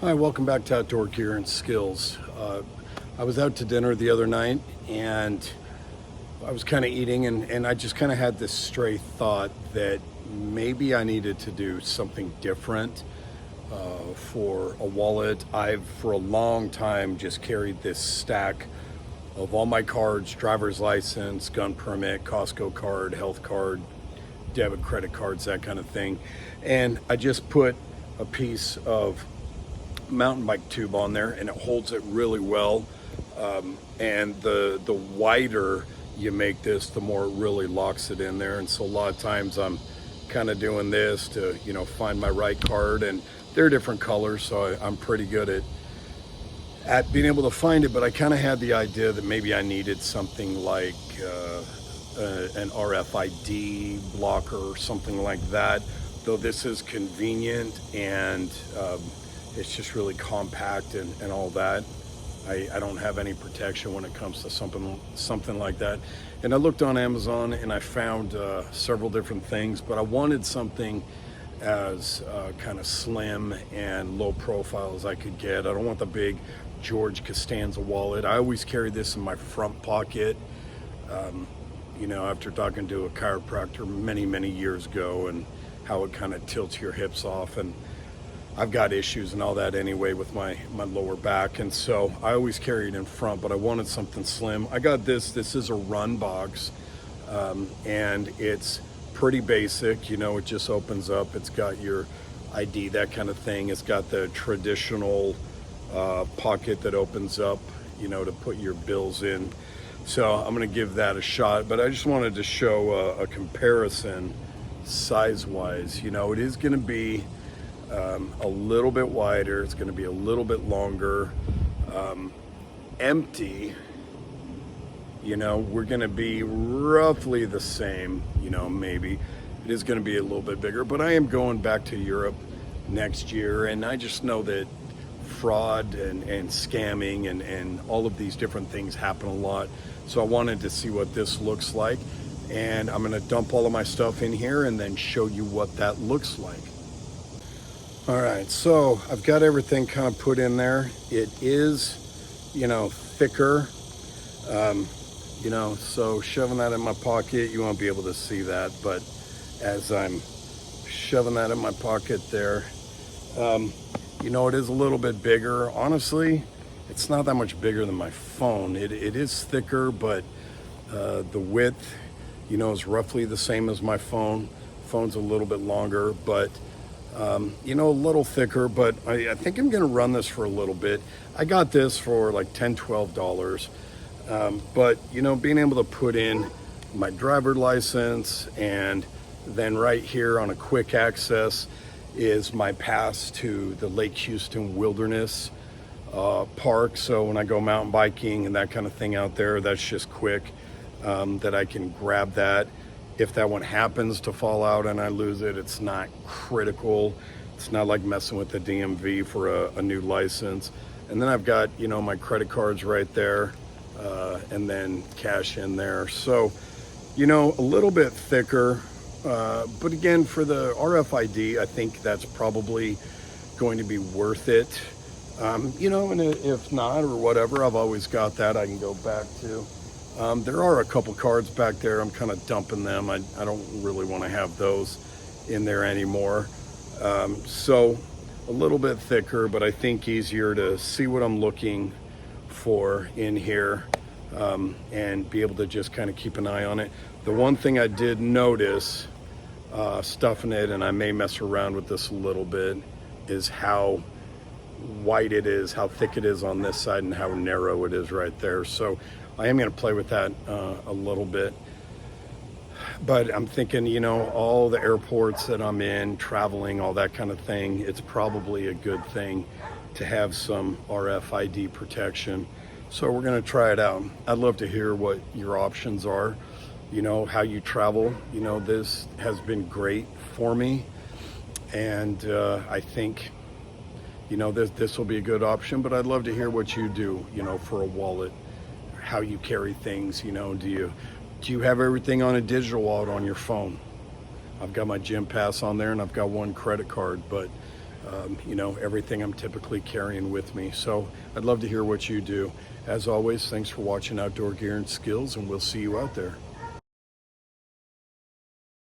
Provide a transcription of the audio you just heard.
Hi, welcome back to Outdoor Gear and Skills. I was out to dinner the other night and I was kind of eating and I just kind of had this stray thought that maybe I needed to do something different for a wallet. I've for a long time just carried this stack of all my cards: driver's license, gun permit, Costco card, health card, debit, credit cards, that kind of thing. And I just put a piece of mountain bike tube on there and it holds it really well. And the wider you make this, the more it really locks it in there. And so a lot of times I'm kind of doing this to, find my right card, and they're different colors, so I'm pretty good at being able to find it. But I kind of had the idea that maybe I needed something like an RFID blocker or something like that, though this is convenient and it's just really compact and all that. I don't have any protection when it comes to something like that. And I looked on Amazon and I found several different things, but I wanted something as kind of slim and low profile as I could get. I don't want the big George Costanza wallet. I always carry this in my front pocket. After talking to a chiropractor many years ago, and how it kind of tilts your hips off, and I've got issues and all that anyway with my lower back, and so I always carry it in front, but I wanted something slim. I got this is a run box, and it's pretty basic. It just opens up. It's got your ID, that kind of thing. It's got the traditional pocket that opens up, to put your bills in. So I'm gonna give that a shot, but I just wanted to show a comparison size-wise. It is gonna be a little bit wider, it's going to be a little bit longer, empty. We're going to be roughly the same, maybe it is going to be a little bit bigger, but I am going back to Europe next year, and I just know that fraud and scamming and all of these different things happen a lot. So I wanted to see what this looks like, and I'm going to dump all of my stuff in here and then show you what that looks like. All right, so I've got everything kind of put in there. It is, thicker, so shoving that in my pocket, you won't be able to see that, but as I'm shoving that in my pocket there, it is a little bit bigger. Honestly, it's not that much bigger than my phone. It is thicker, but the width, is roughly the same as my phone. Phone's a little bit longer, but a little thicker, but I think I'm gonna run this for a little bit. I got this for like $10-12, but being able to put in my driver license, and then right here on a quick access is my pass to the Lake Houston Wilderness Park. So when I go mountain biking and that kind of thing out there, that's just quick, that I can grab that. If that one happens to fall out and I lose it, it's not critical. It's not like messing with the DMV for a new license. And then I've got, my credit cards right there, and then cash in there. So, a little bit thicker, but again, for the RFID, I think that's probably going to be worth it. And if not, or whatever, I've always got that I can go back to. There are a couple cards back there. I'm kind of dumping them. I don't really want to have those in there anymore. So a little bit thicker, but I think easier to see what I'm looking for in here, and be able to just kind of keep an eye on it. The one thing I did notice stuffing it, and I may mess around with this a little bit, is how wide it is, how thick it is on this side, and how narrow it is right there. So I am going to play with that a little bit, but I'm thinking, all the airports that I'm in, traveling, all that kind of thing, it's probably a good thing to have some RFID protection. So we're going to try it out. I'd love to hear what your options are, how you travel. This has been great for me, and I think, this will be a good option, but I'd love to hear what you do, for a wallet, how you carry things. Do you have everything on a digital wallet on your phone? I've got my gym pass on there, and I've got one credit card, but you know, everything I'm typically carrying with me. So I'd love to hear what you do. As always, thanks for watching Outdoor Gear and Skills, and we'll see you out there.